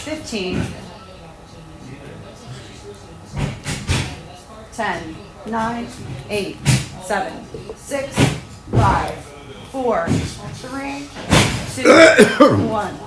15, 10, 9, 8, 7, 6, 5, 4, 3, 2, 1.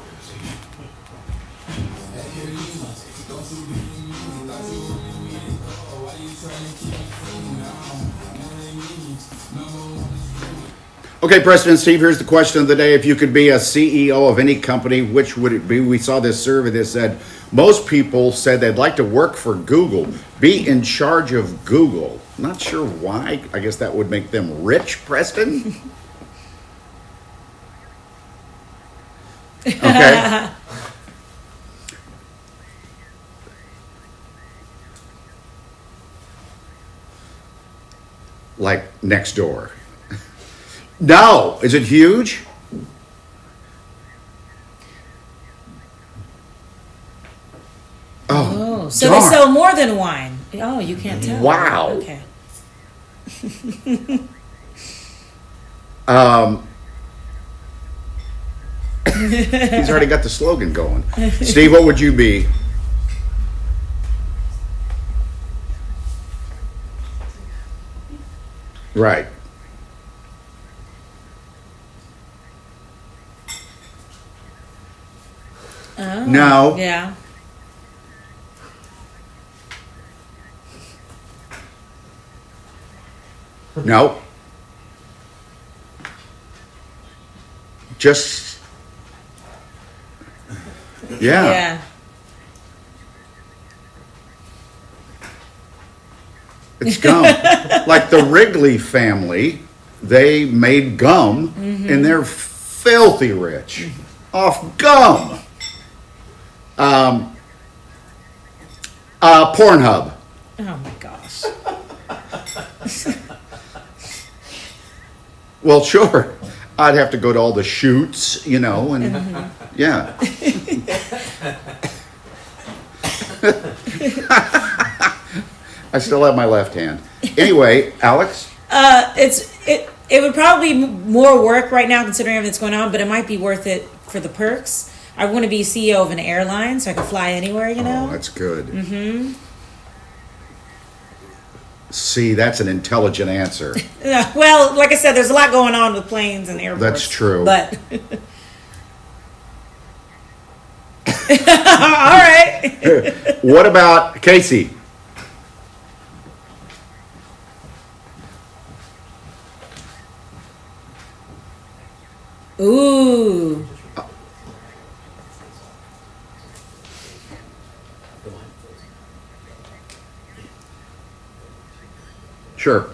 Okay, President Steve, here's the question of the day. If you could be a CEO of any company, which would it be? We saw this survey that said most people said they'd like to work for Google, be in charge of Google. Not sure why. I guess that would make them rich, Preston. Okay. Like next door. No. Is it huge? Oh, so darn. They sell more than wine. Oh, you can't tell. Wow. Okay. He's already got the slogan going. Steve, what would you be? Right. Oh, no. Yeah. No. Just. Yeah. Yeah. It's gum. Like the Wrigley family, they made gum and they're filthy rich off gum. Pornhub. Oh my gosh. Well, sure. I'd have to go to all the shoots, you know, and yeah. I still have my left hand. Anyway, Alex? It would probably be more work right now considering everything that's going on, but it might be worth it for the perks. I want to be CEO of an airline so I can fly anywhere, you know? Oh, that's good. See, that's an intelligent answer. Well, like I said, there's a lot going on with planes and airports. That's true. But all right. What about Casey? Ooh. Sure.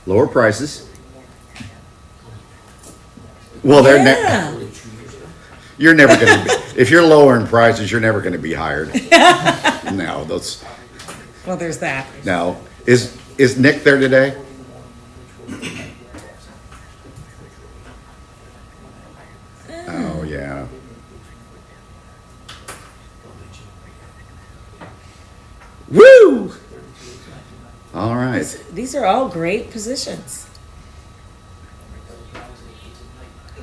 Lower prices. Well, they're you're never going to be, if you're lowering prices, you're never going to be hired. No, those. Well, there's that. No. Is Nick there today? Oh, yeah. Woo! All right. These are all great positions.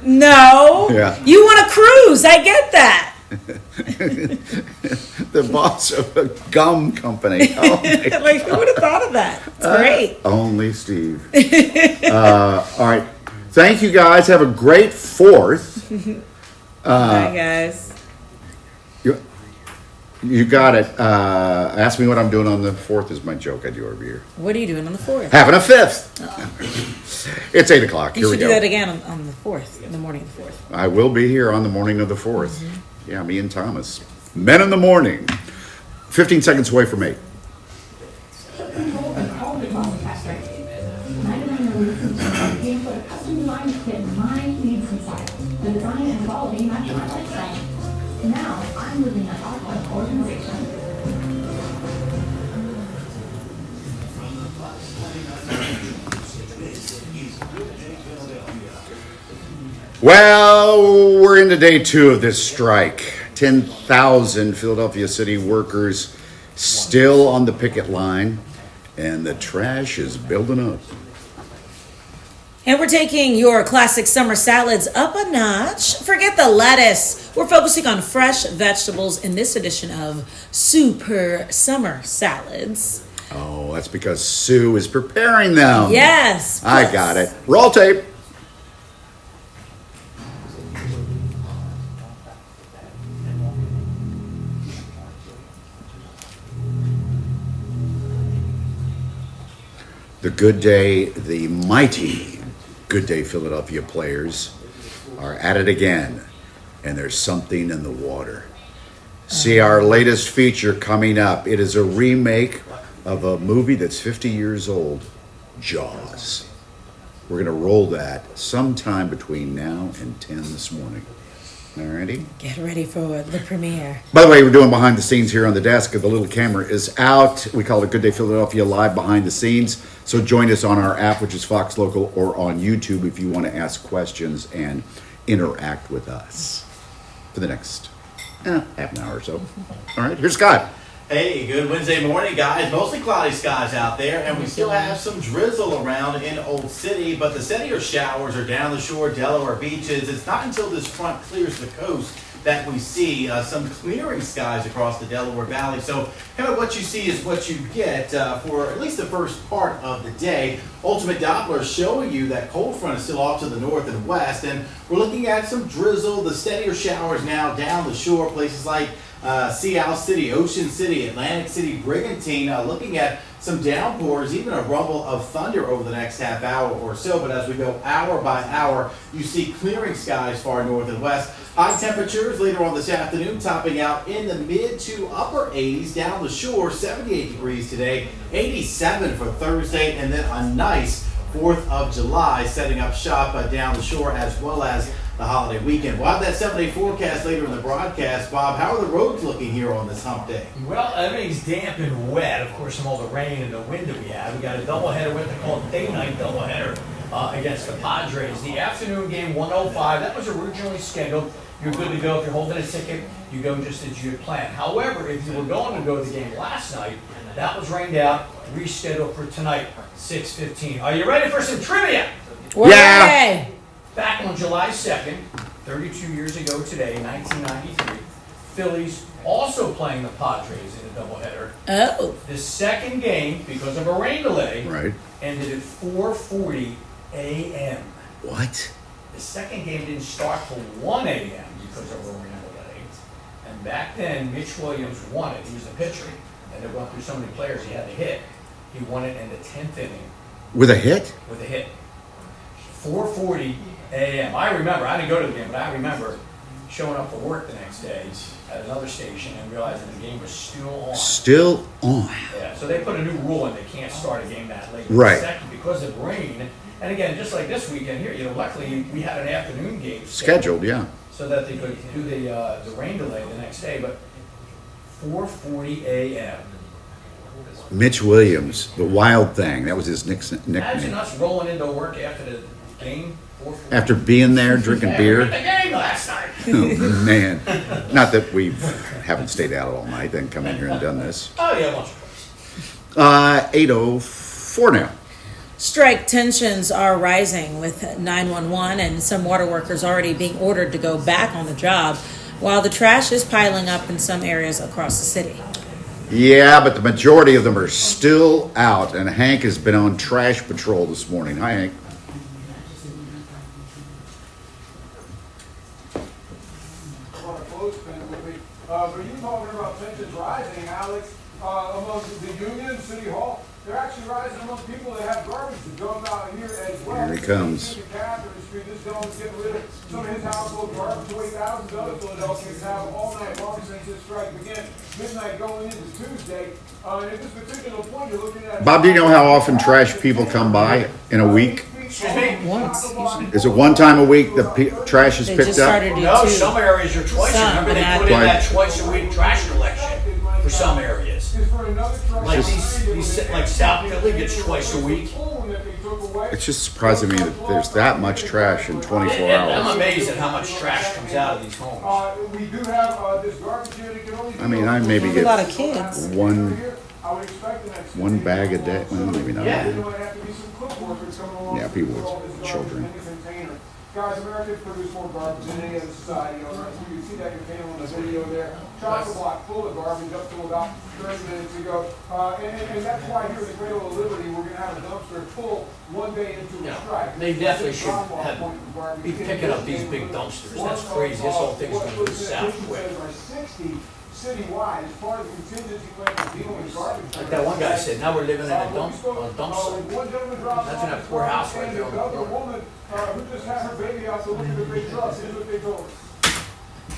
No. Yeah. You want a cruise. I get that. The boss of a gum company. Oh like, who would have thought of that? It's great. Only Steve. All right. Thank you, guys. Have a great 4th. Bye, guys. You got it. Ask me what I'm doing on the 4th is my joke I do every year. What are you doing on the 4th? Having a 5th. Oh. It's 8 o'clock. You Here we should go. do that again on the 4th, in the morning of the 4th. I will be here on the morning of the 4th. Yeah, me and Thomas. Men in the morning. 15 seconds away from 8. Now I'm living an awesome organization. Well, we're into day 2 of this strike. 10,000 Philadelphia city workers still on the picket line, and the trash is building up. And we're taking your classic summer salads up a notch. Forget the lettuce. We're focusing on fresh vegetables in this edition of Super Summer Salads. Oh, that's because Sue is preparing them. Yes. I got it. Roll tape. The Good Day, the mighty Good Day Philadelphia players are at it again, and there's something in the water. See our latest feature coming up. It is a remake of a movie that's 50 years old, Jaws. We're going to roll that sometime between now and 10 this morning. Alrighty? Get ready for the premiere. By the way, we're doing behind the scenes here on the desk. The little camera is out. We call it Good Day Philadelphia Live Behind the Scenes. So join us on our app, which is Fox Local, or on YouTube if you want to ask questions and interact with us for the next half an hour or so. All right, here's Scott. Hey, good Wednesday morning, guys. Mostly cloudy skies out there, and we still have some drizzle around in Old City, but the steadier showers are down the shore, Delaware beaches. It's not until this front clears the coast that we see some clearing skies across the Delaware Valley. So kind of what you see is what you get for at least the first part of the day. Ultimate Doppler showing you that cold front is still off to the north and west, and we're looking at some drizzle. The steadier showers now down the shore, places like Sea Isle City, Ocean City, Atlantic City, Brigantine, looking at some downpours, even a rumble of thunder over the next half hour or so. But as we go hour by hour, you see clearing skies far north and west. High temperatures later on this afternoon, topping out in the mid to upper 80s down the shore, 78 degrees today, 87 for Thursday, and then a nice 4th of July setting up shop down the shore as well as the holiday weekend. We'll have that 7-day forecast later in the broadcast. Bob, how are the roads looking here on this hump day? Well, everything's damp and wet, of course, from all the rain and the wind that we had. We got a doubleheader, what they call a day-night doubleheader against the Padres. The afternoon game, 1:05, that was originally scheduled. You're good to go. If you're holding a ticket, you go just as you had planned. However, if you were going to go to the game last night, that was rained out, rescheduled for tonight, 6:15. Are you ready for some trivia? Yeah. Back on July 2nd, 32 years ago today, 1993, Phillies also playing the Padres in a doubleheader. Oh. The second game, because of a rain delay, Right. ended at 4:40 a.m. What? The second game didn't start till 1 a.m. because of a rain delay. And back then, Mitch Williams won it. He was the pitcher. And they went through so many players he had to hit. He won it in the 10th inning With a hit? with a hit. 4:40 a.m. I remember, I didn't go to the game, but I remember showing up for work the next day at another station and realizing the game was still on. Still on. Yeah, so they put a new rule in, they can't start a game that late. Right. Second, because of rain, and again, just like this weekend here, luckily we had an afternoon game Scheduled, yeah. so that they could do the rain delay the next day, but 4:40 a.m. Mitch Williams, the Wild Thing. That was his Imagine nickname. us rolling into work after the game, 4:40. After being there, drinking Yeah, beer. we hit the game last night. Oh, man. Not that we haven't stayed out all night, then come in here and done this. Oh yeah, once or twice. 8:04 now. Strike tensions are rising with 911 and some water workers already being ordered to go back on the job while the trash is piling up in some areas across the city. Yeah, but the majority of them are still out, and Hank has been on trash patrol this morning. Hi, Hank. But you talking about tensions rising, Alex, among the union, City Hall. They're actually rising among people that have garbage to dump out here as well. Here he comes. Catherine Street, this gentleman's getting rid of some of his household garbage the way thousands of other Philadelphians have all night long since this strike began. Midnight going into Tuesday. And at this particular point, you're looking at... Bob, do you know how often trash people come by in a week? Excuse me? Once, usually. Is it one time a week the trash is They picked just up? started it No, too. some areas are twice. Some, Remember, they but put in not- that twice a week trash collection for some areas. Is for another truck. Like these like South Philly gets twice a week. It's just surprising me that there's that much trash in 24 I'm hours. amazed at how much trash comes out of these homes. We do have this garbage here that can only... I mean, I maybe A lot of get kids. one I would expect the next. One bag a day? Well, maybe not. Yeah. There's going to have to be some cook workers coming along. Yeah, to people put all with this children. garbage in the container. Guys, Americans produce more garbage than any other society on earth. You can see that container on the video there. Chocolate block full of garbage up to about 30 minutes ago. And that's why here in the Cradle of Liberty, we're going to have a dumpster full one day into a strike. They definitely should Drop-off have, point for garbage. be picking up these big dumpsters. That's crazy. This whole thing's gonna go south quick. Are 60 citywide as part of the contingency plan for dealing with garbage. Like that one guy said, now we're living in a dump site. One gentleman drops Imagine that off poor his house garbage, right there on and the another corner. woman who just had her baby out to look at the big trucks. Here's what they told us.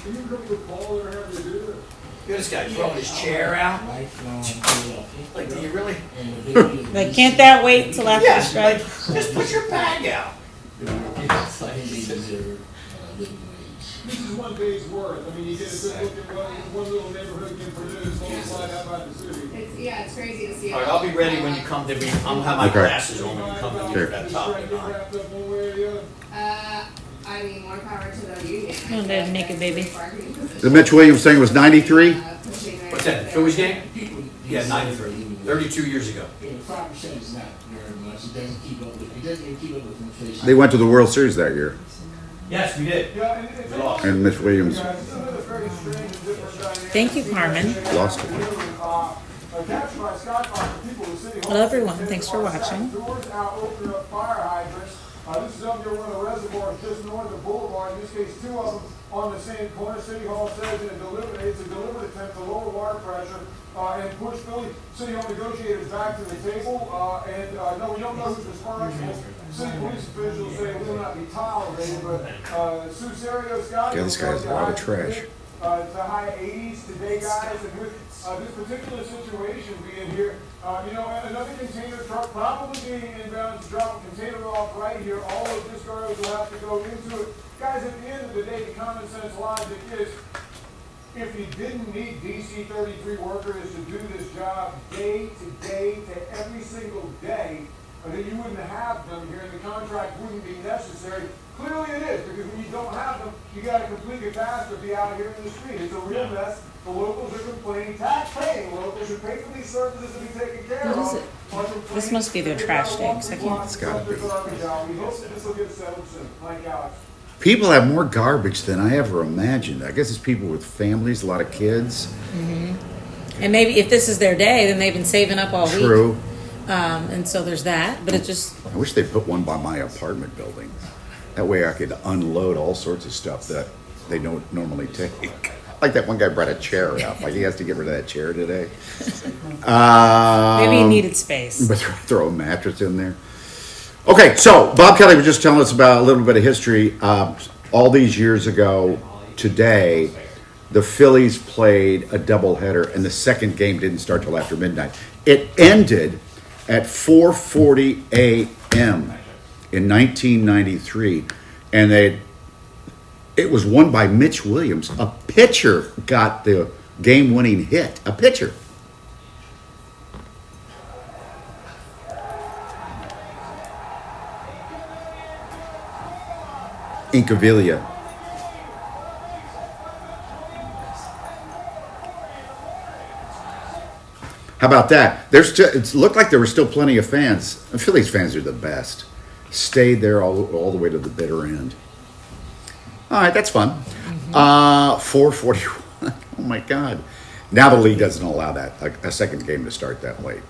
Can you come to Paul or have to do this? Look at this guy throwing his chair out. Like, do you really? Like, can't that wait till after the Yes, strike? like, just put your bag out. This is one day's worth. I mean, you get a good look at what one little neighborhood can produce, multiplied out by the city. It's crazy to see. All right, I'll be ready when you come to me. I'm gonna have my Okay. glasses on when you come to me Sure. for that topic. All right. Wrapped up one way or the other. I mean, more power to the union. Oh, that naked baby. The Mitch Williams thing was 93? What's that, the Phillies game? Yeah, 93, 32 years ago. They went to the World Series that year. Yes, we did. Yeah, and it's We lost. And Mitch Williams guys, this is another very strange and different dynamic. Thank you, Carmen. lost it. Captured by Skyfire, people in City Hall. Hello, everyone. Thanks for watching. Doors out, opening up fire hydrants. This is up near one of the reservoirs just north of the boulevard. In this case, two of them on the same corner. City Hall says it's a deliberate attempt to lower water pressure and push City Hall negotiators back to the table. No, we don't know who's responsible. City police officials say it will not be tolerated, but Sue Serio, Scott. Yeah, this guy has a lot of trash. It's the high 80s today, guys, and with this particular situation being here, another container truck probably being inbound to drop a container off right here. All of this garbage will have to go into it. Guys, at the end of the day, the common sense logic is, if you didn't need DC 33 workers to do this job day to day to every single day, then you wouldn't have them here and the contract wouldn't be necessary. Clearly it is, because when you don't have them, you got a complete catastrophe out here in the street. It's a real mess. The locals are complaining. Tax-paying locals who pay for these services to be taken care of. What is it? This must be their trash day, 'cause I can't- It's gotta be. We hope that this will get settled soon. Mike Alex. People have more garbage than I ever imagined. I guess it's people with families, a lot of kids. And maybe if this is their day, then they've been saving up all week. True. And so there's that. But it just, I wish they put one by my apartment building. That way I could unload all sorts of stuff that they don't normally take. Like that one guy brought a chair out. Like he has to get rid of that chair today. maybe he needed space. But throw a mattress in there. Okay, so Bob Kelly was just telling us about a little bit of history. All these years ago today, the Phillies played a doubleheader, and the second game didn't start till after midnight. It ended at 4:40 a.m. in 1993, and it was won by Mitch Williams. A pitcher got the game-winning hit. A pitcher. Incaviglia. How about that? It looked like there were still plenty of fans. And Phillies fans are the best. Stayed there all the way to the bitter end. All right, that's fun. 4:41. Oh my God! Now the league doesn't allow that a second game to start that late.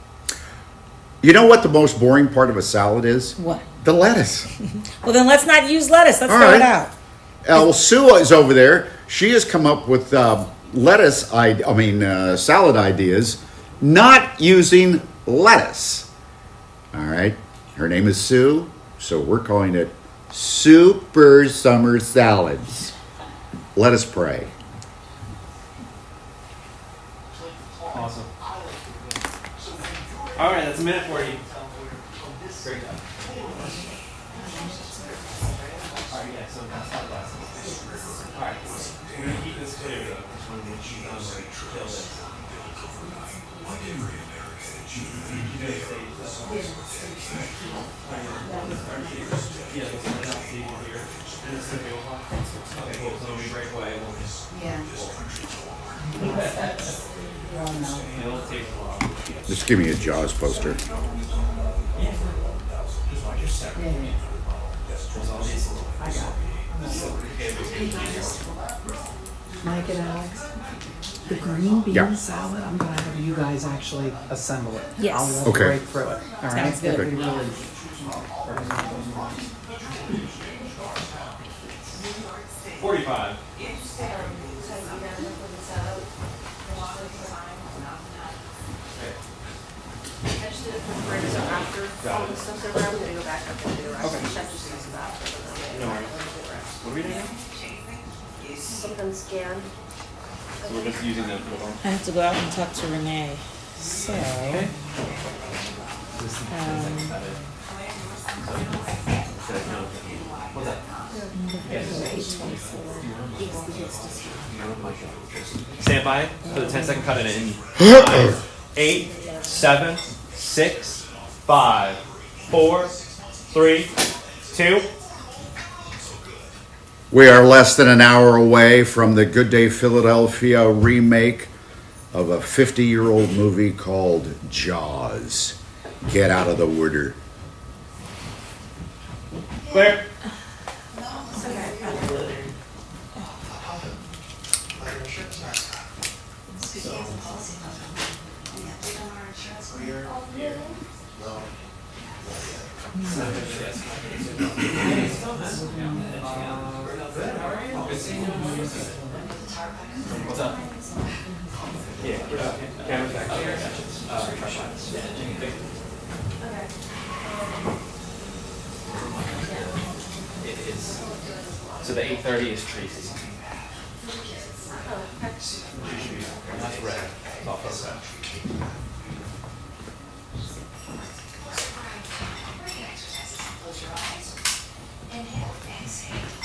You know what the most boring part of a salad is? What? The lettuce. Well, then let's not use lettuce. Let's All throw right. it out. Well, Sue is over there. She has come up with salad ideas, not using lettuce. All right. Her name is Sue, so we're calling it Super Summer Salads. Let us pray. Awesome. All right, that's a minute for you. Great job. All right, yeah, so that's not glasses. All right, we're going to keep this clear, though. Kill this. Just give me a Jaws poster. Mike and Alex, the green bean Yeah. salad, I'm gonna have you guys actually assemble it. Yes. I'll walk Okay. right through it. All right. Sounds good. It'll be really. 45. No worries. What are we doing now? Something scanned. So we're just using the little. I have to go out and talk to Renee. So, What's that? Stand by for the 10-second cut in 5, 8, 7, 6, 5, 4, 3, 2. We are less than an hour away from the Good Day Philadelphia remake of a 50-year-old movie called Jaws. Get out of the water. Clear. What's up? Yeah, camera's back. It is. So the 8:30 is Tracy. That's red. It's all red.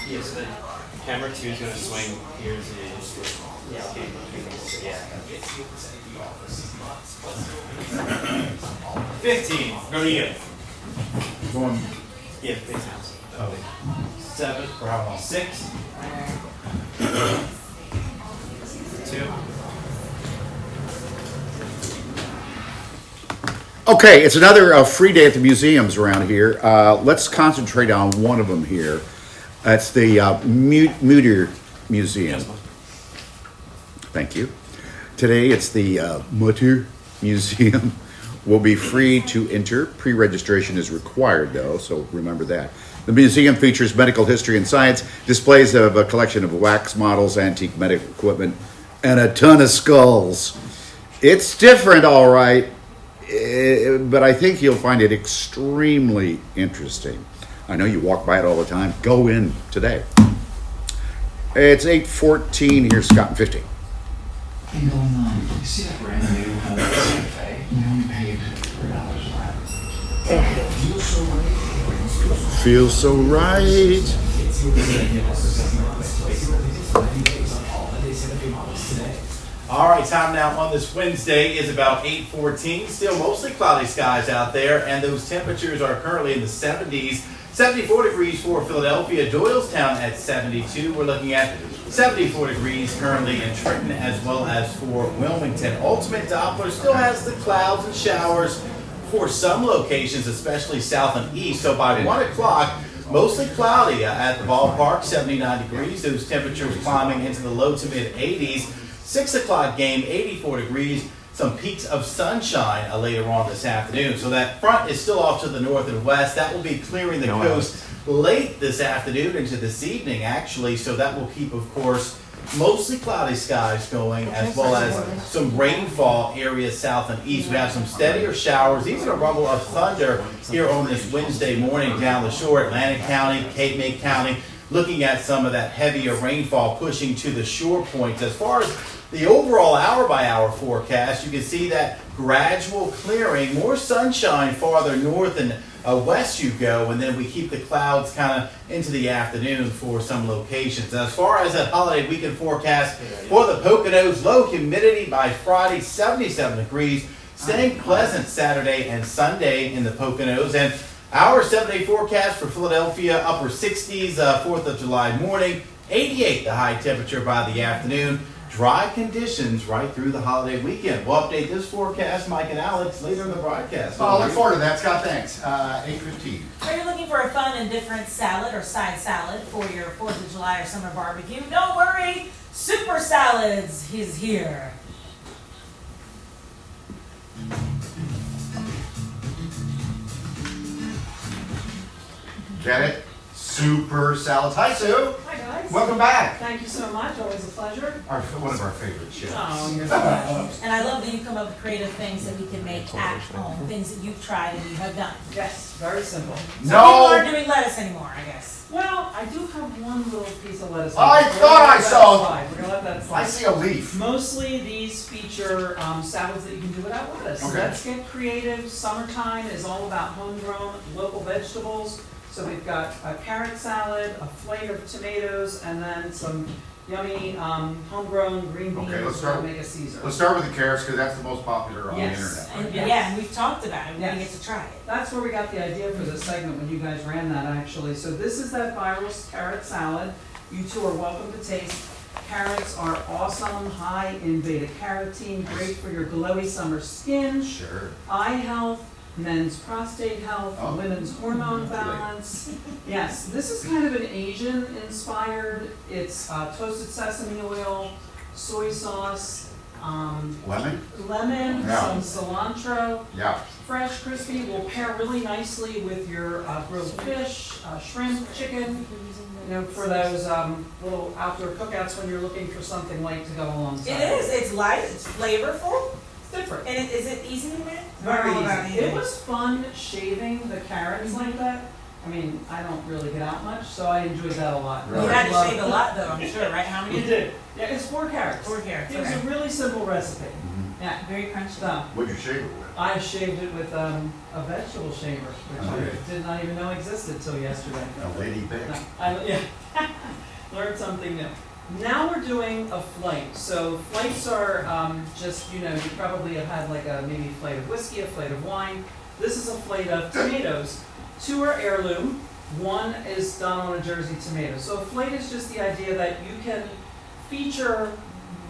Yeah, so the camera 2 is going to swing. Here's the yeah. 15. Go to you. Going. Yeah, face house. 7. 6. 2. Okay, it's another free day at the museums around here. Let's concentrate on one of them here. That's the Mutter Museum. Thank you. Today it's the Mutter Museum. Will be free to enter. Pre-registration is required though, so remember that. The museum features medical history and science, displays of a collection of wax models, antique medical equipment, and a ton of skulls. It's different, all right, but I think you'll find it extremely interesting. I know you walk by it all the time. Go in today. It's 8:14. Here's Scott and 50. What's going on? You see that brand new Santa Fe? We only paid $3 for it. Feels so right. All right, time now on this Wednesday is about 8:14. Still mostly cloudy skies out there, and those temperatures are currently in the 70s. 74 degrees for Philadelphia, Doylestown at 72. We're looking at 74 degrees currently in Trenton as well as for Wilmington. Ultimate Doppler still has the clouds and showers for some locations, especially south and east. So by 1 o'clock, mostly cloudy at the ballpark, 79 degrees. Those temperatures climbing into the low to mid 80s. 6 o'clock game, 84 degrees. Some peaks of sunshine later on this afternoon. So that front is still off to the north and west. That will be clearing the coast late this afternoon into this evening, actually. So that will keep, of course, mostly cloudy skies going, as well as some rainfall areas south and east. We have some steadier showers, even a rumble of thunder here on this Wednesday morning down the shore, Atlantic County, Cape May County, looking at some of that heavier rainfall pushing to the shore points. As far as the overall hour-by-hour forecast, you can see that gradual clearing, more sunshine farther north and west you go, and then we keep the clouds kind of into the afternoon for some locations. As far as that holiday weekend forecast for the Poconos, low humidity by Friday, 77 degrees. Staying pleasant Saturday and Sunday in the Poconos. And our 7-day forecast for Philadelphia, upper 60s, 4th of July morning, 88 the high temperature by the afternoon. Dry conditions right through the holiday weekend. We'll update this forecast, Mike and Alex, later in the broadcast. Well, I look forward to that, Scott. Thanks. 8:15. So you're looking for a fun and different salad or side salad for your 4th of July or summer barbecue? Don't worry, Super Salads is here. Get it? Super salads. Hi, Sue. Hi guys. Welcome back. Thank you so much. Always a pleasure. One of our favorite shows. Oh, you're so And I love that you come up with creative things that we can make at home, things that you've tried and you have done. Yes, very simple. Some people aren't doing lettuce anymore, I guess. Well, I do have one little piece of lettuce. I thought I saw. We're gonna let that slide. I see a leaf. Mostly these feature salads that you can do without lettuce. Okay. Let's get creative. Summertime is all about homegrown local vegetables. So we've got a carrot salad, a flake of tomatoes, and then some yummy homegrown green beans. Okay, let's start. To make a Caesar. Let's start with the carrots because that's the most popular on the internet. And Yes. yeah, and we've talked about it. We Yes. didn't get to try it. That's where we got the idea for this segment when you guys ran that actually. So this is that viral carrot salad. You two are welcome to taste. Carrots are awesome, high in beta carotene, great for your glowy summer skin, Sure. eye health, men's prostate health, Oh. women's hormone balance. Yes, this is kind of an Asian inspired. It's toasted sesame oil, soy sauce, Lemon? lemon, Yeah. some cilantro. Yeah. Fresh, crispy, will pair really nicely with your grilled fish, shrimp, chicken, you know, for those little outdoor cookouts when you're looking for something light to go alongside. It is. It's light. It's flavorful. It's different. And is it easy to make? Very All about easy. It was fun shaving the carrots like that. I mean, I don't really get out much, so I enjoyed that a lot. You had to shave a lot though, I'm sure, right? How many? You did. Yeah, it's 4 carrots. 4 carrots. It was a really simple recipe. Yeah. Very crunchy. So, What'd you shave it with? I shaved it with a vegetable shaver, which Okay. I did not even know existed till yesterday. A lady pick. No, yeah, learned something new. Now we're doing a flight. So flights are just, you know, you probably have had like a maybe flight of whiskey, a flight of wine. This is a flight of tomatoes. 2 are heirloom, 1 is done on a Jersey tomato. So a flight is just the idea that you can feature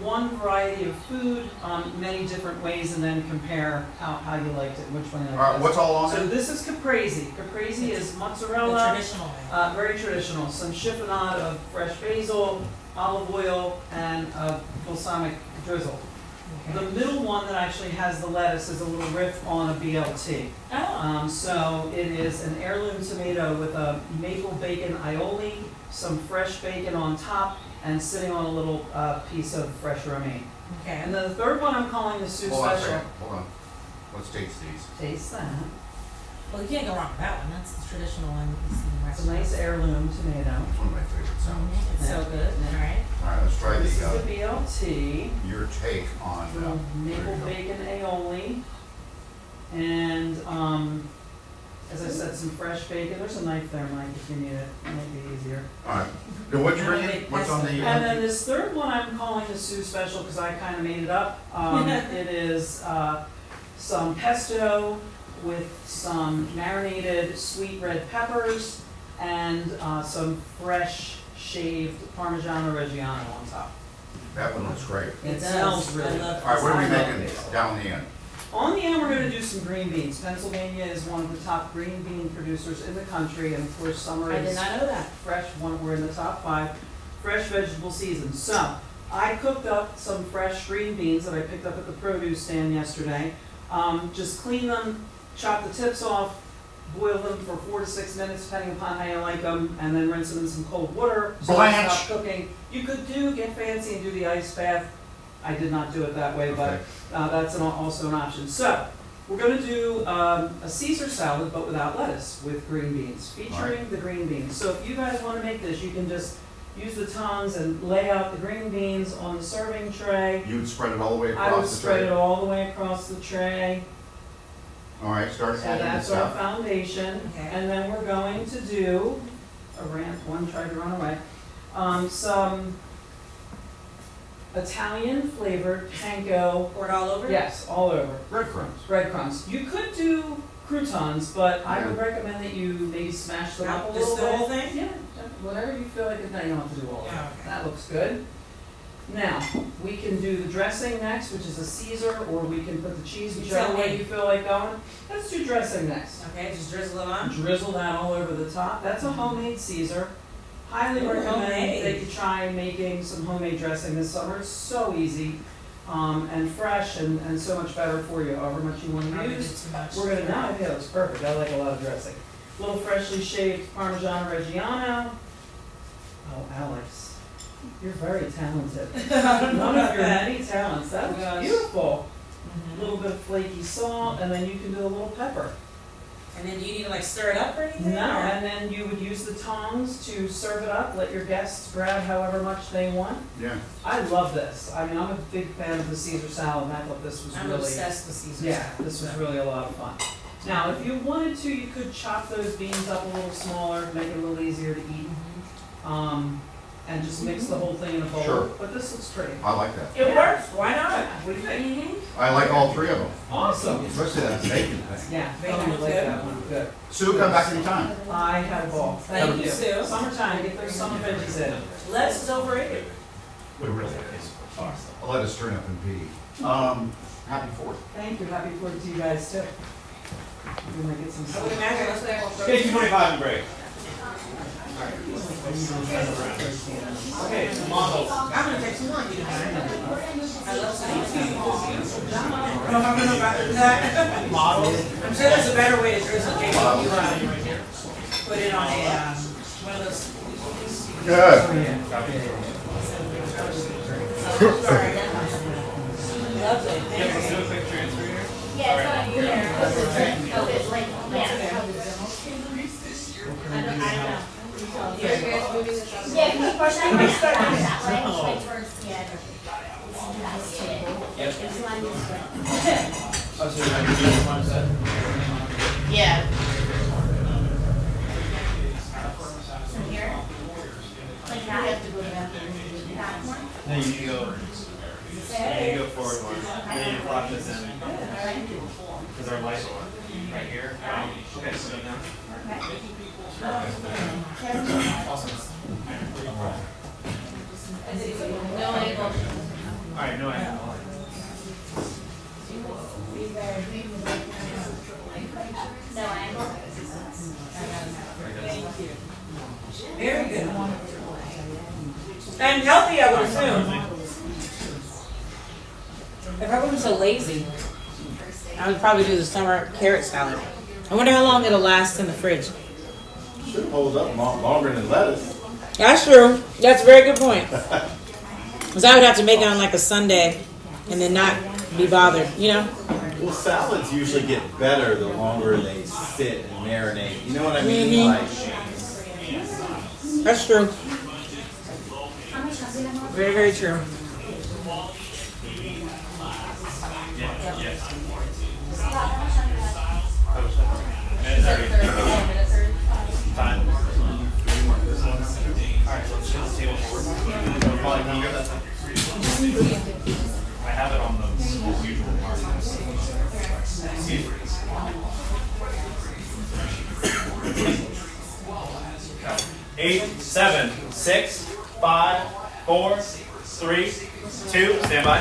one variety of food many different ways and then compare how you liked it and which one you liked. All right, what's all on So there? this is caprese. Caprese is The mozzarella. traditional way. Very traditional. Some chiffonade of fresh basil, olive oil, and a balsamic drizzle. The middle one that actually has the lettuce is a little riff on a BLT. Oh. So it is an heirloom tomato with a maple bacon aioli, some fresh bacon on top, and sitting on a little piece of fresh romaine. Okay. And then the third one I'm calling the Sioux Hold on a Special. second. Hold on. Let's taste these. Taste that. Well, you can't go wrong with that one. That's the traditional one you see in It's a nice restaurants. heirloom tomato. It's one of my favorite salads. It's so good. All right. All right, let's try This is the the, BLT. your take on, Little there maple you go. bacon aioli. And as I said, some fresh bacon. There's a knife there, Mike, if you need it. It might be easier. All right. Now, what'd you bring in? What's on the? And then this third one I'm calling the Sioux Special because I kind of made it up. It is some pesto with some marinated sweet red peppers and some fresh shaved Parmigiano Reggiano on top. That one looks great. It does. smells really I good. love All right, what are we I love making basil. down the end? On the end, we're going to do some green beans. Pennsylvania is one of the top green bean producers in the country, and of course, summer I is did not know that. fresh. We're in the top 5. Fresh vegetable season. So, I cooked up some fresh green beans that I picked up at the produce stand yesterday. Just clean them, chop the tips off, boil them for 4 to 6 minutes, depending upon how you like them, and then rinse them in some cold water. So they Blanch. stop cooking. You could get fancy and do the ice bath. I did not do it that way, but that's also an option. So, we're going to do a Caesar salad, but without lettuce, with green beans, featuring the green beans. So if you guys want to make this, you can just use the tongs and lay out the green beans on the serving tray. You would spread it all the way I would across the spread it tray? all the way across the tray. All right, start So adding the that's our stuff. foundation. Okay. And then we're going to do, one tried to run away, some Italian flavored panko. Pour it all over? Yes, all over. Breadcrumbs. Breadcrumbs. You could do croutons, but I would recommend that you maybe smash them up a little Just the bit. whole thing? Yeah, whatever you feel like. No, you don't have to do all of it. Oh, okay. That looks good. Now, we can do the dressing next, which is a Caesar, or we can put the cheese, whichever way you feel like going. Let's do dressing next. Okay, just drizzle it on. Drizzle that all over the top. That's a homemade Caesar. Highly recommend homemade. that you try making some homemade dressing this summer. It's so easy and fresh and so much better for you, however much you want to use. We're going to now, yeah, that's perfect. I like a lot of dressing. A little freshly shaved Parmigiano Reggiano. Oh, Alex. You're very talented. One of your many talents. That was beautiful. A little bit of flaky salt, and then you can do a little pepper. And then do you need to like stir it up or anything? No, and then you would use the tongs to serve it up. Let your guests grab however much they want. Yeah. I love this. I mean, I'm a big fan of the Caesar salad, and I thought this was I'm really obsessed with Caesar yeah, salad. this was really a lot of fun. Now, if you wanted to, you could chop those beans up a little smaller, make it a little easier to eat. And just mix the whole thing in a bowl. Sure. But this looks pretty. I like that. It works. Why not? What do you think? I like all three of them. Awesome. Especially that bacon thing. Yeah, bacon would like that one. Good. Sue, come back anytime. I had a ball. Thank you, Sue. Summertime, get those summer veggies in. Lettuce is overrated. It really is. I'll let us turn up and pee. Happy 4th. Thank you. Happy 4th to you guys too. We're gonna get some. I would imagine let's play more Okay, 2:25 and break. Okay, models. I'm gonna take some more. You know, I love some. Models. I'm sure there's a better way to drizzle cake if you put it on a one of those. Good. Lovely. Yeah, let's do a quick transfer here. Yeah, it's not here. Oh, it's like, yeah. I don't know. Yeah, can you push that? Might start that way, like towards, yeah. Yep. It's not this way. Oh, so you're going to do this one set? Yeah. From here? Like that? You have to go back more? No, you need to go. Yeah, you go forward one. Then you flop this in. Because our light right here. Okay, so go down. Awesome. No angle. Alright, no angle. No angle. Very good. And healthy, I would assume. If I wasn't so lazy, I would probably do the summer carrot salad. I wonder how long it'll last in the fridge. Should hold up longer than lettuce. That's true. That's a very good point. Because I would have to make it on like a Sunday and then not be bothered, you know? Well, salads usually get better the longer they sit and marinate. You know what I mean? Like, That's true. Very, very true. Fine. Alright, so let's shift the table forward. Probably come here, that's fine. I have it on the usual markers. Excuse me. 8, 7, 6, 5, 4, 3, 2, stand by.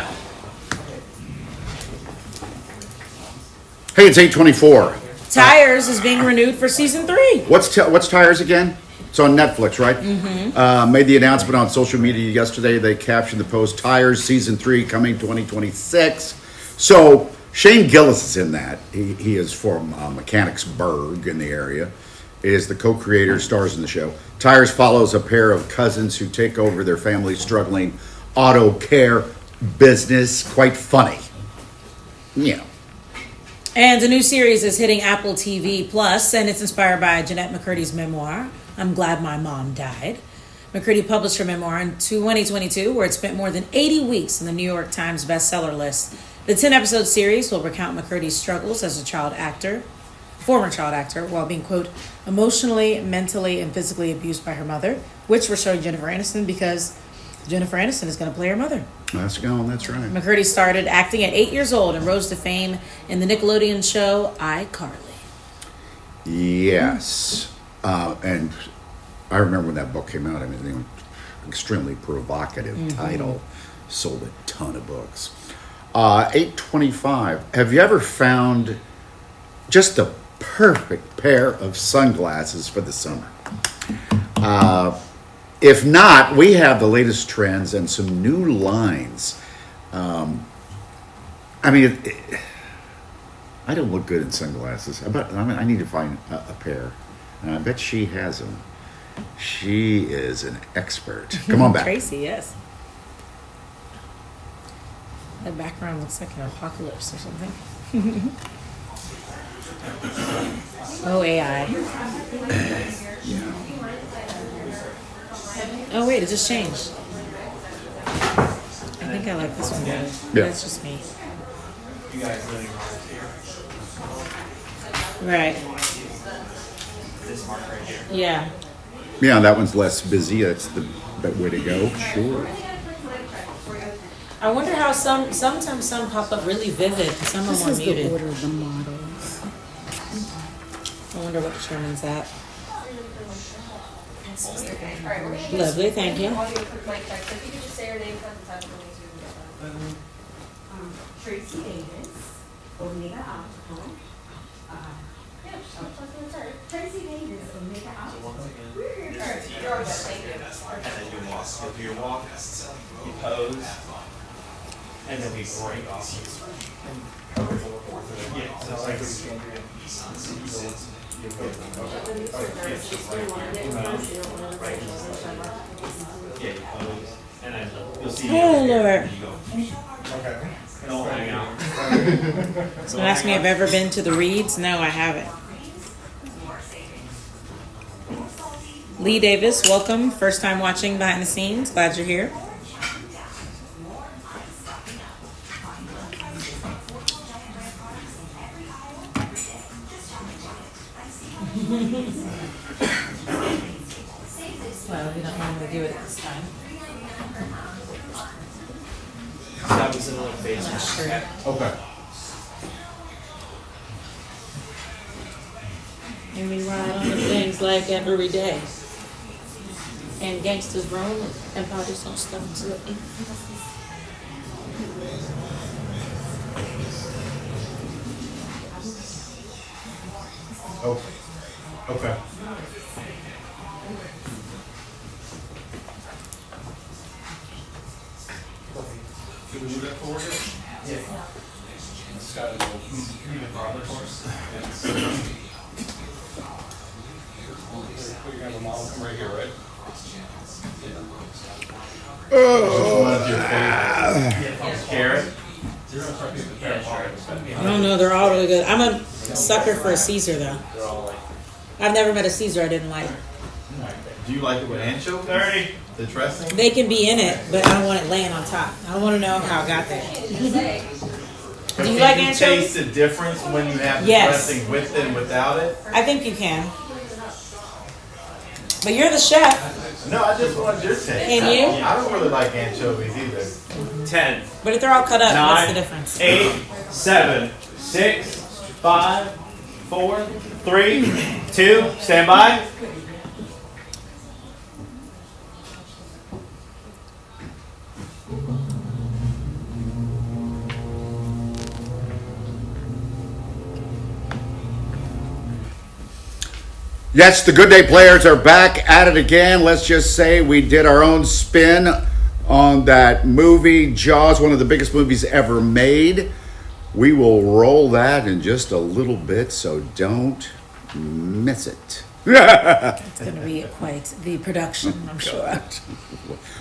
Hey, it's 8:24. Tires is being renewed for season 3. What's Tires again? It's on Netflix, right? Mm-hmm. Made the announcement on social media yesterday. They captioned the post, Tires season 3 coming 2026. So Shane Gillis is in that. He is from Mechanicsburg in the area. Is the co-creator, stars in the show. Tires follows a pair of cousins who take over their family's struggling auto care business. Quite funny. Yeah. And a new series is hitting Apple TV Plus, and it's inspired by Jeanette McCurdy's memoir, I'm Glad My Mom Died. McCurdy published her memoir in 2022, where it spent more than 80 weeks in the New York Times bestseller list. The 10-episode series will recount McCurdy's struggles as a former child actor, while being, quote, emotionally, mentally, and physically abused by her mother, which we're showing Jennifer Aniston because Jennifer Aniston is going to play her mother. Let's go. That's right. McCurdy started acting at 8 years old and rose to fame in the Nickelodeon show iCarly. Yes. And I remember when that book came out. I mean, you know, extremely provocative title. Sold a ton of books. 825. Have you ever found just the perfect pair of sunglasses for the summer? If not, we have the latest trends and some new lines. I mean, I don't look good in sunglasses. I need to find a pair. And I bet she has them. She is an expert. Come on back. Tracy, yes. That background looks like an apocalypse or something. Oh, AI. Oh, wait, it just changed. I think I like this one better. Yeah. That's just me. You guys living here. Right. This mark right here. Yeah. Yeah, that one's less busy. That's the way to go. Sure. I wonder how sometimes some pop up really vivid and some are This more is muted. the order of the models. I wonder what determines that. Alright, we're gonna do Lovely, thank you. I'll do a quick mic check. So if you could just say your name at the time of the meeting, so we can get that. Tracy Davis, Omega Optical. Yeah, just tell us when to start. Tracy Davis, Omega Optical. Once again, Alright, you're all good, thank you. and then you walk. You'll do your walk, you pose, and then we break off. Yeah, so like yeah, you pose, and then you'll see. Oh, Lord. And you go. And all hang out. So ask me if I've ever been to the Reeds. No, I haven't. Lee Davis, welcome. First time watching behind the scenes. Glad you're here. Well, we don't normally do it this time. That was another phase. Sure. Okay. And we ride on the things like every day. And gangsters roam and parties don't stuff to it. Oh. Okay. Can we move that forward? Yeah. Scott is even farther for us. You're gonna have a model come right here, right? Garrett? I don't know, they're all really good. I'm a sucker for a Caesar though. I've never met a Caesar I didn't like. Do you like it with anchovies? 30. The dressing? They can be in it, but I don't want it laying on top. I don't want to know how it got there. Do you like Can you anchovies? taste the difference when you have the Yes. dressing with it and without it? I think you can. But you're the chef. No, I just wanted your taste. Can you? I don't really like anchovies either. 10. But if they're all cut up, what's 9, the difference? 8, 7, 6, 5, 4, 3, 2, stand by. Yes, the Good Day Players are back at it again. Let's just say we did our own spin on that movie, Jaws, one of the biggest movies ever made. We will roll that in just a little bit, so don't miss it. It's going to be quite the production, I'm sure.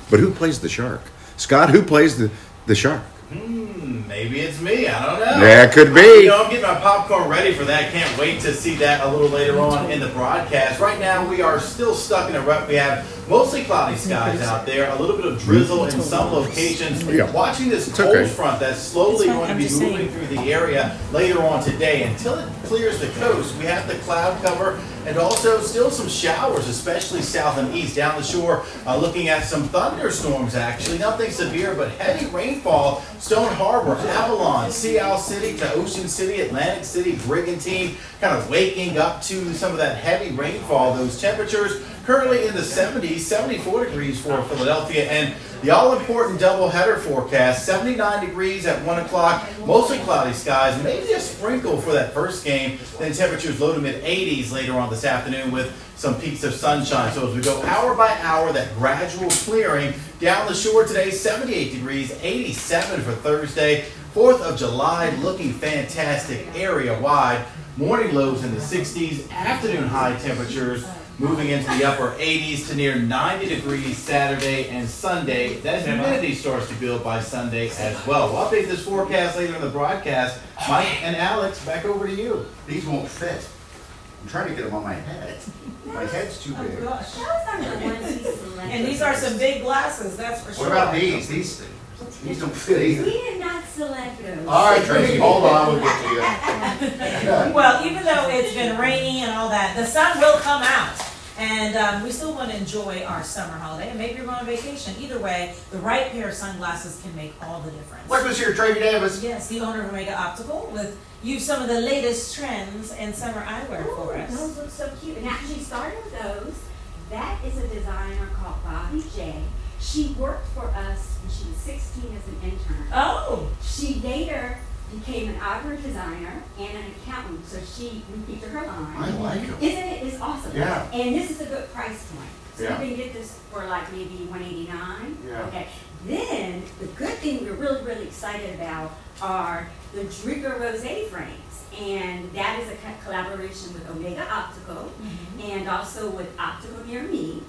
But who plays the shark? Scott, who plays the shark? Maybe it's me. I don't know. Yeah, it could be. You know, I'm getting my popcorn ready for that. Can't wait to see that a little later on in the broadcast. Right now, we are still stuck in a rut. We have mostly cloudy skies out there, a little bit of drizzle in some locations. Yeah. Watching this It's cold okay. front that's slowly It's fine, going to I'm be just moving saying. through the area later on today. Until it clears the coast, we have the cloud cover and also still some showers, especially south and east. Down the shore, looking at some thunderstorms actually. Nothing severe, but heavy rainfall. Stone Harbor, Avalon, Sea Isle City to Ocean City, Atlantic City, Brigantine, kind of waking up to some of that heavy rainfall. Those temperatures currently in the 70s, 74 degrees for Philadelphia, and the all-important doubleheader forecast, 79 degrees at 1 o'clock, mostly cloudy skies, maybe a sprinkle for that first game, then temperatures low to mid-80s later on this afternoon with some peaks of sunshine. So as we go hour by hour, that gradual clearing. Down the shore today, 78 degrees, 87 for Thursday. 4th of July looking fantastic area-wide. Morning lows in the 60s, afternoon high temperatures moving into the upper 80s to near 90 degrees Saturday and Sunday. That humidity starts to build by Sunday as well. We'll update this forecast later in the broadcast. Mike and Alex, back over to you. These won't fit. I'm trying to get them on my head. My head's too big. Gosh. Those are the ones he selected. And these are some big glasses, that's for sure. What about these? These don't fit either. We did not select those. All right, Tracy, hold on, we'll get to you. Well, even though it's been rainy and all that, the sun will come out. And we still want to enjoy our summer holiday, and maybe you're going on vacation. Either way, the right pair of sunglasses can make all the difference. Look who's here, Tracy Davis. Yes, the owner of Omega Optical, with you some of the latest trends in summer eyewear for us. Those look so cute. And actually, starting with those, that is a designer called Bobby J. She worked for us when she was 16 as an intern. Oh! She later became an eyewear designer and an accountant, so we feature her line. I like them. Isn't it? It's awesome. Yeah. And this is a good price point. So Yeah. you can get this for like maybe $189. Yeah. Okay. Then the good thing we're really, really excited about are the Drinker Rose frames. And that is a collaboration with Omega Optical and also with Optical Near Me.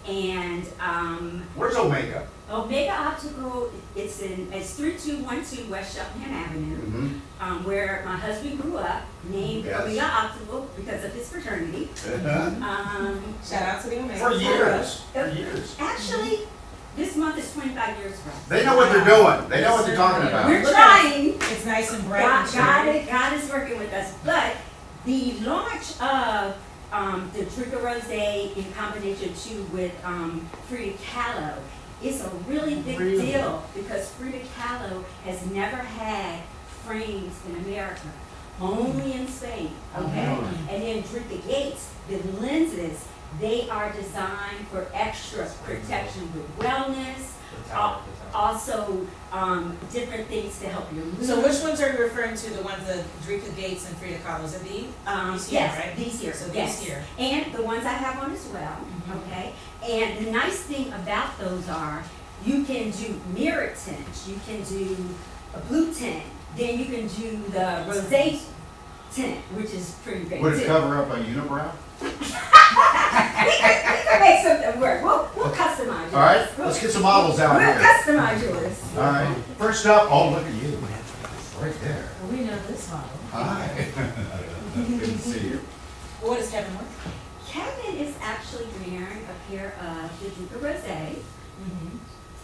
And Where's Omega? Omega Optical, it's 3212 West Cheltenham Avenue, where my husband grew up, named Yes. Omega Optical because of his fraternity. Shout out to the Omega. For years. For years. Actually, this month is 25 years for us. They know what they're doing. They know what they're talking about. We're trying. It's nice and bright and cheery. God is working with us. But the launch of the Drinker Rose in combination too with Frida Kahlo is a really big deal because Frida Kahlo has never had frames in America, only in Spain. Okay, and then Drinker Gates, the lenses, they are designed for extra protection with wellness. Also, different things to help your mood. So which ones are you referring to? The ones that Drika Gates and Frida Kahlo's? Are these here, yes, right? these here. So yes. these here. And the ones I have on as well. Okay. And the nice thing about those are you can do mirror tint, you can do a blue tint, then you can do the rosé tint, which is pretty great. Would it too. cover up a unibrow? we can make something work. We'll customize yours. All right, let's get some models out We'll here. customize yours. All right, first up, oh, look at you. Right there. Well, we know this model. Hi. Good to see you. What is Kevin wearing? Kevin is actually wearing a pair of the Duca Rosé,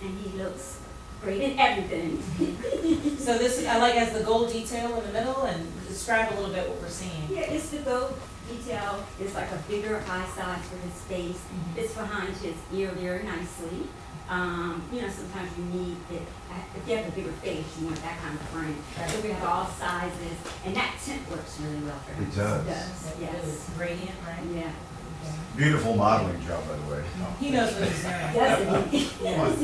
and he looks great in everything. So this, I like, has the gold detail in the middle, and describe a little bit what we're seeing. Yeah, it's the gold detail. It's like a bigger eye size for his face. It's behind his ear very nicely. You know, sometimes you need it. If you have a bigger face, you want that kind of frame. So we have all sizes, and that tint works really well for him. It does. Yes. It's gradient, right? Yeah. Beautiful modeling job, by the way. He knows what he's doing. Doesn't he? Yes.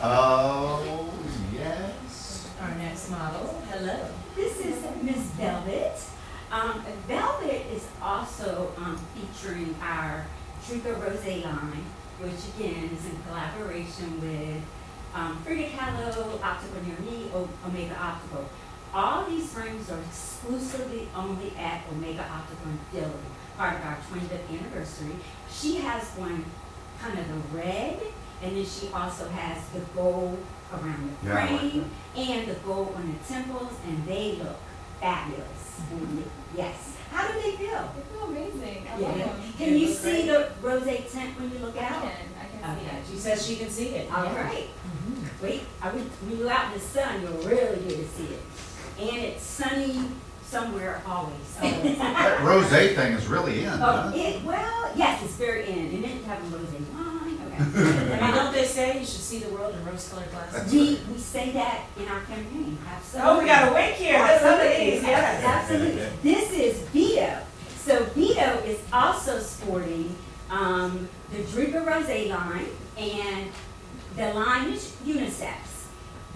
Oh, yes. Our next model. Hello. This is Miss Velvet. Velvet is also featuring our Drinker Rosé line, which again is in collaboration with Frida Kahlo, Optical Near Me, Omega Optical. All these frames are exclusively only at Omega Optical in Philly, part of our 25th anniversary. She has one kind of the red, and then she also has the gold around the Yeah, I like frame and the gold on the temples, and they look fabulous. Yes. How do they feel? They feel amazing. I love Yeah. them. Can you see the rosé tint when you look I out? can see it. She says she can see it. All right. Wait, when you're out in the sun, you'll really get to see it. And it's sunny somewhere always. That rosé thing is really in, huh? Well, yes, it's very in, and then you have a rosé wine. Okay. And don't they say you should see the world in rose-colored glasses? We say that in our campaign. Absolutely. Oh, we got a wink here. That's what it is. Yes. Absolutely. This is Vito. So Vito is also sporting the Drinker Rosé line, and the line is unisex.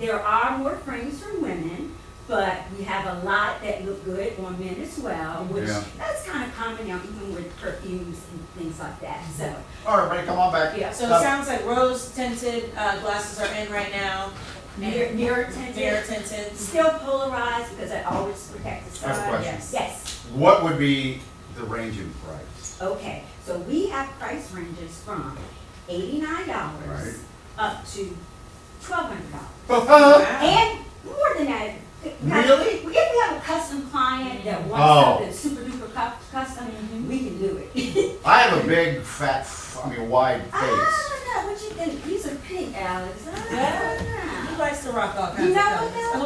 There are more frames for women, but we have a lot that look good on men as well, which that's kind of common now, even with perfumes and things like that. So, All right, everybody, come on back. Yeah, so it sounds like rose-tinted glasses are in right now. mirror tinted. Mirror tinted. Still polarized because I always protect the I have a sun. question. Yes. What would be the range in price? Okay, so we have price ranges from $89 Right. up to $1,200. Wow. And more than that. Really? If we have a custom client that Oh. wants something super duper custom, we can do it. I have a big, fat, wide face. No, what you think? These are pink, Alex. Yeah. He likes to rock all kinds You know of what colors. though?